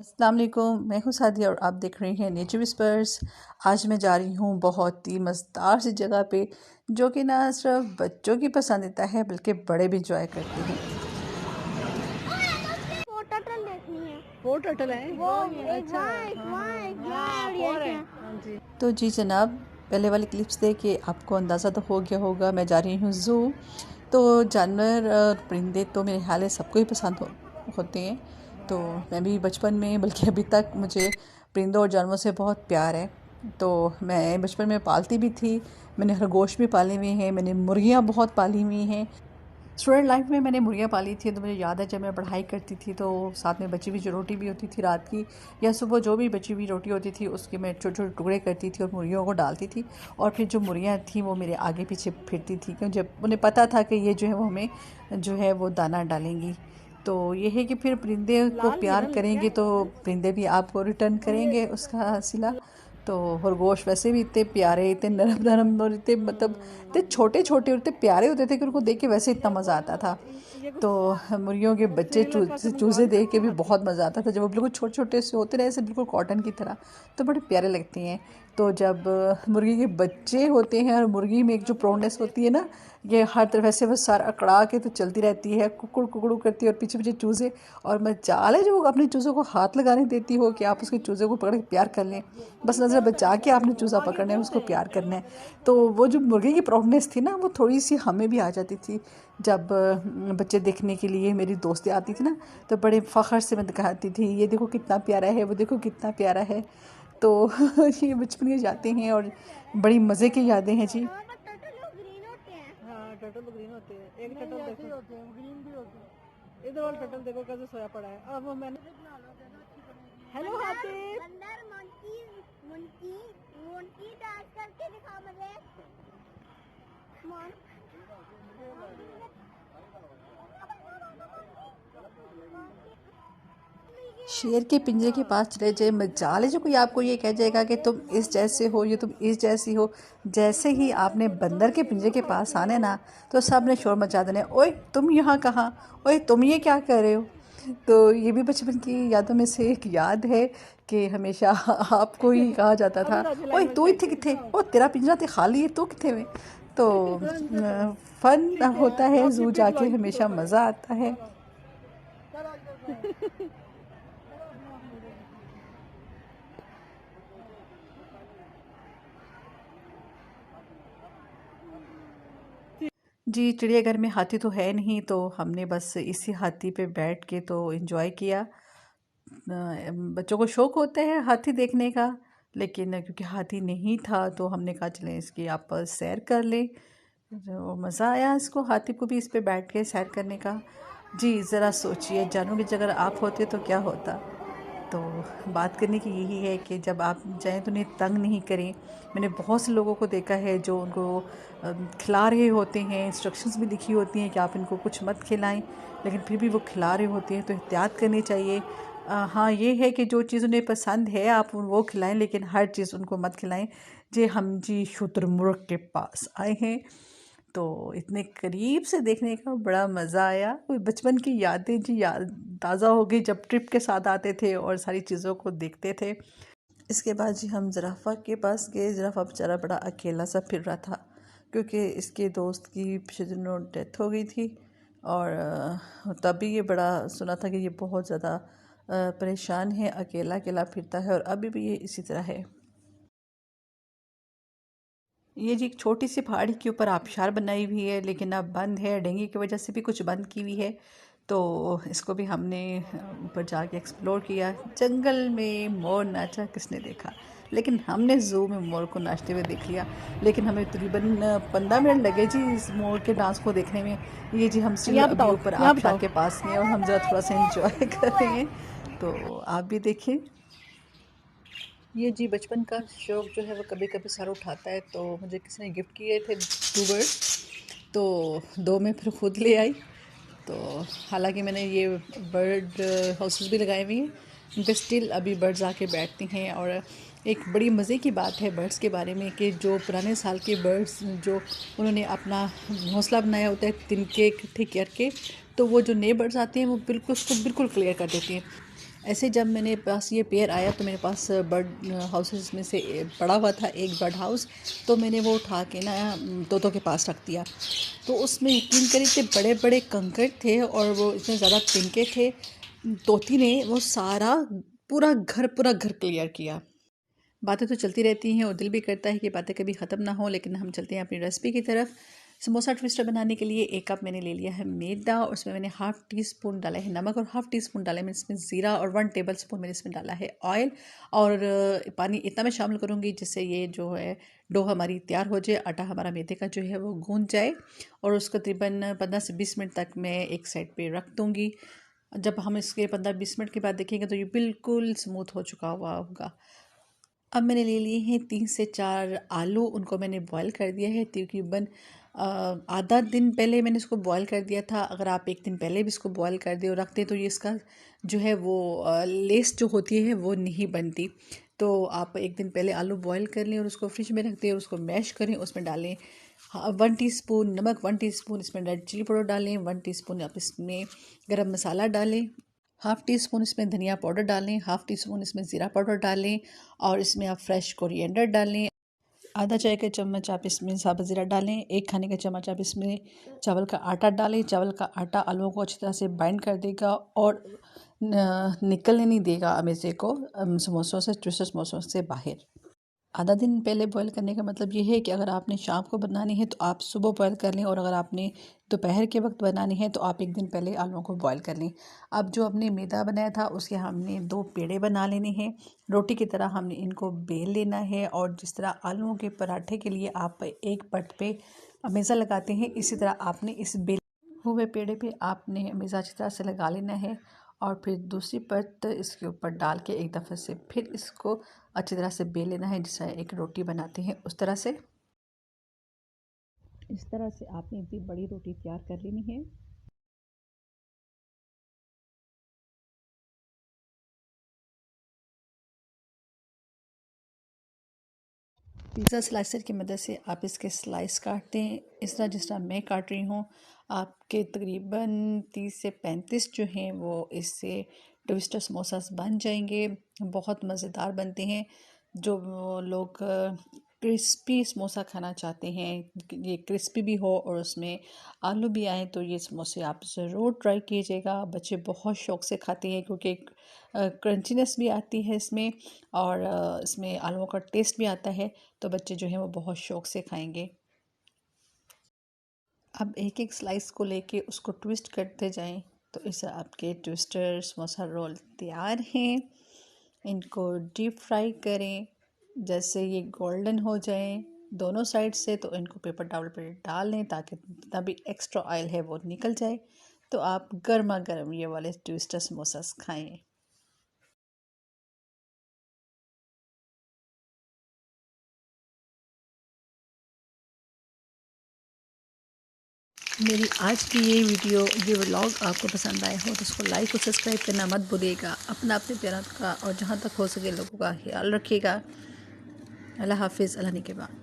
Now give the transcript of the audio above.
अस्सलाम वालेकुम, मैं हूँ सादिया और आप देख रहे हैं नेचर विस्पर्स। आज मैं जा रही हूँ बहुत ही मज़ेदार सी जगह पे जो कि ना सिर्फ बच्चों की पसंदीदा है बल्कि बड़े भी इंजॉय करते हैं। टर्टल देखनी है। वो टर्टल है वो अच्छा जी। तो जी जनाब, पहले वाली क्लिप्स देख के आपको अंदाज़ा तो हो गया होगा मैं जा रही हूँ ज़ू। तो जानवर और परिंदे तो मेरे ख्याल है सबको ही पसंद होते हैं। तो मैं भी बचपन में बल्कि अभी तक मुझे परिंदों और जानवरों से बहुत प्यार है। तो मैं बचपन में पालती भी थी, मैंने खरगोश भी पाले हुए हैं, मैंने मुर्गियाँ बहुत पाली हुई हैं। स्टूडेंट लाइफ में मैंने मुर्गियाँ पाली थी। तो मुझे याद है जब मैं पढ़ाई करती थी तो साथ में बची हुई जो रोटी भी होती थी रात की या सुबह जो भी बची हुई रोटी होती थी उसके मैं छोटे छोटे टुकड़े करती थी और मुर्गियों को डालती थी। और फिर जो मुर्गियाँ थी वो मेरे आगे पीछे फिरती थी क्योंकि जब उन्हें पता था कि ये जो है वो हमें जो है वो दाना डालेंगी। तो ये है कि फिर परिंदे को प्यार करेंगे तो परिंदे भी आपको रिटर्न करेंगे उसका सिला। तो खरगोश वैसे भी इतने प्यारे, इतने नरम नरम और इतने मतलब इतने छोटे छोटे और इतने प्यारे होते थे कि उनको देख के वैसे इतना मज़ा आता था। तो मुर्गियों के बच्चे चूज़े देख के भी बहुत मज़ा आता था जब वो बिल्कुल छोटे छोटे से होते रहे ऐसे बिल्कुल कॉटन की तरह। तो बड़े प्यारे लगते हैं। तो जब मुर्गी के बच्चे होते हैं और मुर्गी में एक जो प्रोनेस होती है ना, ये हर तरफ ऐसे वो सर अकड़ा के तो चलती रहती है, कुकड़ कुकड़ू करती है और पीछे पीछे चूज़े। और मजाल है जो वो अपने चूज़ों को हाथ लगाने देती हो कि आप उसके चूज़े को पकड़ के प्यार कर लें। बस नज़र बचा के आपने चूज़ा पकड़ना है, उसको प्यार करना है। तो वो जो मुर्गी की प्रोनेस थी ना वो थोड़ी सी हमें भी आ जाती थी। जब बच्चे देखने के लिए मेरी दोस्तें आती थी ना तो बड़े फ़ख्र से मैं दिखाती थी, ये देखो कितना प्यारा है, वो देखो कितना प्यारा है। तो ये बचपन की यादें हैं और बड़ी मज़े की यादें हैं जी। ग्रीन होते हैं। हाँ टर्टल तो ग्रीन होते हैं। एक टर्टल देखो ग्रीन भी होते हैं। इधर वाला टर्टल देखो कैसे सोया पड़ा है। अब वो मैंने हेलो हाथी अंदर मंकी मंकी मंकी डांस करके दिखा मुझे। शेर के पिंजरे के पास चले जाए, मजाल है जो कोई आपको ये कह जाएगा कि तुम इस जैसे हो, ये तुम इस जैसी हो। जैसे ही आपने बंदर के पिंजरे के पास आने ना तो सब ने शोर मचा देना, ओए तुम यहाँ कहाँ, ओए तुम ये क्या कर रहे हो। तो ये भी बचपन की यादों में से एक याद है कि हमेशा आपको ही कहा जाता था, ओए तू इतने किथे, ओ तेरा पिंजरा तो खाली है, तू किथे में। तो फन होता है, जू जाके हमेशा मज़ा आता है। जी, चिड़ियाघर में हाथी तो है नहीं तो हमने बस इसी हाथी पे बैठ के तो एंजॉय किया। बच्चों को शौक़ होता है हाथी देखने का, लेकिन क्योंकि हाथी नहीं था तो हमने कहा चलें इसकी आप सैर कर लें। तो मज़ा आया इसको, हाथी को भी इस पे बैठ के सैर करने का। जी ज़रा सोचिए जानवरों की जगह आप होते तो क्या होता। तो बात करने की यही है कि जब आप जाएँ तो उन्हें तंग नहीं करें। मैंने बहुत से लोगों को देखा है जो उनको खिला रहे होते हैं, इंस्ट्रक्शंस भी लिखी होती हैं कि आप इनको कुछ मत खिलाएं, लेकिन फिर भी वो खिला रहे होते हैं तो एहतियात करनी चाहिए। हाँ ये है कि जो चीज़ उन्हें पसंद है आप वो खिलाएं, लेकिन हर चीज़ उनको मत खिलाएं। जे हम जी शुतुरमुर्ग के पास आए हैं तो इतने करीब से देखने का बड़ा मज़ा आया। कोई बचपन की यादें जी याद ताज़ा हो गई जब ट्रिप के साथ आते थे और सारी चीज़ों को देखते थे। इसके बाद जी हम ज़राफ़ा के पास गए। ज़राफ़ा बेचारा बड़ा अकेला सा फिर रहा था क्योंकि इसके दोस्त की पिछले दिनों डेथ हो गई थी। और तभी ये बड़ा सुना था कि ये बहुत ज़्यादा परेशान है, अकेला अकेला फिरता है और अभी भी ये इसी तरह है। ये जी एक छोटी सी पहाड़ी के ऊपर आबशार बनाई हुई है, लेकिन अब बंद है, डेंगू की वजह से भी कुछ बंद की हुई है। तो इसको भी हमने ऊपर जाके एक्सप्लोर किया। जंगल में मोर नाचा किसने देखा, लेकिन हमने ज़ू में मोर को नाचते हुए देख लिया। लेकिन हमें तकरीबन 15 मिनट लगे जी इस मोर के डांस को देखने में। ये जी हम स्टिल अभी ऊपर आबशार के पास में और हम ज़रा थोड़ा सा इंजॉय कर रहे हैं। तो आप भी देखिए। ये जी बचपन का शौक़ जो है वो कभी कभी सर उठाता है। तो मुझे किसी ने गिफ्ट किए थे 2 बर्ड, तो 2 मैं फिर खुद ले आई। तो हालांकि मैंने ये बर्ड हाउसेस भी लगाए हुए हैं, इन पर स्टिल अभी बर्ड्स आके बैठती हैं। और एक बड़ी मज़े की बात है बर्ड्स के बारे में कि जो पुराने साल के बर्ड्स जो उन्होंने अपना घोंसला बनाया होता है तिनके इकट्ठे करके, तो वो जो नए बर्ड्स आते हैं वो बिल्कुल उसको बिल्कुल क्लियर कर देती हैं। ऐसे जब मेरे पास ये पेयर आया तो मेरे पास बर्ड हाउसेस में से पड़ा हुआ था एक बर्ड हाउस, तो मैंने वो उठा के ना तोतों के पास रख दिया। तो उसमें यकीन करिए इतने बड़े बड़े कंकड़ थे और वो इतने ज़्यादा तिनके थे, तोती ने वो सारा पूरा घर क्लियर किया। बातें तो चलती रहती हैं और दिल भी करता है कि बातें कभी ख़त्म ना हो, लेकिन हम चलते हैं अपनी रेसिपी की तरफ। समोसा ट्विस्टर बनाने के लिए 1 कप मैंने ले लिया है मैदा और उसमें मैंने हाफ़ टी स्पून डाला है नमक और हाफ़ टी स्पून डाला है मैंने इसमें ज़ीरा और 1 टेबल स्पून मैंने इसमें डाला है ऑयल। और पानी इतना मैं शामिल करूँगी जिससे ये जो है डो हमारी तैयार हो जाए, आटा हमारा मैदे का जो है वो गूंद जाए। और उसको तकरीबन 15 से 20 मिनट तक मैं एक साइड पर रख दूँगी। जब हम इसके 15-20 मिनट के बाद देखेंगे तो ये बिल्कुल स्मूथ हो चुका हुआ होगा। अब मैंने ले लिए हैं 3 से 4 आलू, उनको मैंने बॉईल कर दिया है तकरीबन आधा दिन पहले मैंने इसको बॉईल कर दिया था। अगर आप 1 दिन पहले भी इसको बॉईल कर दें और रख दें तो ये इसका जो है वो लेस जो होती है वो नहीं बनती। तो आप 1 दिन पहले आलू बॉईल कर लें और उसको फ्रिज में रख दें और उसको मैश करें। उसमें डालें 1 टीस्पून नमक, 1 टीस्पून इसमें रेड चिली पाउडर डालें, 1 टीस्पून आप इसमें गरम मसाला डालें, हाफ़ टी स्पून इसमें धनिया पाउडर डालें, हाफ़ टी स्पून इसमें ज़ीरा पाउडर डालें और इसमें आप फ्रेश कोरिएंडर डालें। आधा चाय का चम्मच आप इसमें साबुत ज़ीरा डालें, 1 खाने का चम्मच आप इसमें चावल का आटा डालें। चावल का आटा आलूओं को अच्छी तरह से बाइंड कर देगा और निकलने नहीं देगा मैदे को समोसों से, ट्विस्टर समोसों से बाहर। आधा दिन पहले बॉईल करने का मतलब ये है कि अगर आपने शाम को बनानी है तो आप सुबह बॉईल कर लें और अगर आपने दोपहर के वक्त बनानी है तो आप 1 दिन पहले आलूओं को बॉईल कर लें। अब जो हमने मैदा बनाया था उसके हमने 2 पेड़े बना लेने हैं, रोटी की तरह हमने इनको बेल लेना है। और जिस तरह आलूओं के पराठे के लिए आप एक पट पे मेज़ा लगाते हैं, इसी तरह आपने इस बेल हुए पेड़े पे आपने मेज़ा अच्छी तरह से लगा लेना है और फिर दूसरी परत इसके ऊपर डाल के एक दफ़े से फिर इसको अच्छी तरह से बेल लेना है, जैसा एक रोटी बनाते हैं उस तरह से। इस तरह से आपने इतनी बड़ी रोटी तैयार कर लेनी है। पिज़्ज़ा स्लाइसर की मदद से आप इसके स्लाइस काटते हैं इस तरह जिस तरह मैं काट रही हूँ। आपके तकरीबन 30 से 35 जो हैं वो इससे ट्विस्टर समोसास बन जाएंगे। बहुत मज़ेदार बनते हैं। जो लोग क्रिस्पी समोसा खाना चाहते हैं, ये क्रिस्पी भी हो और उसमें आलू भी आए, तो ये समोसे आप ज़रूर ट्राई कीजिएगा। बच्चे बहुत शौक़ से खाते हैं क्योंकि क्रंचीनेस भी आती है इसमें और इसमें आलूओं का टेस्ट भी आता है, तो बच्चे जो हैं वो बहुत शौक़ से खाएंगे। अब एक एक स्लाइस को लेके उसको ट्विस्ट करते जाएं तो इससे आपके ट्विस्टर समोसा रोल तैयार हैं। इनको डीप फ्राई करें, जैसे ये गोल्डन हो जाएं दोनों साइड से तो इनको पेपर टॉवल पर डाल लें ताकि जितना भी एक्स्ट्रा ऑयल है वो निकल जाए। तो आप गर्मा गर्म ये वाले ट्विस्टर समोसास खाएं। मेरी आज की ये व्लॉग आपको पसंद आया हो तो उसको लाइक और सब्सक्राइब करना मत भूलिएगा। अपने प्यारों का और जहाँ तक हो सके लोगों का ख्याल रखिएगा। अल्लाह हाफिज़, अल्लाह निगहबान।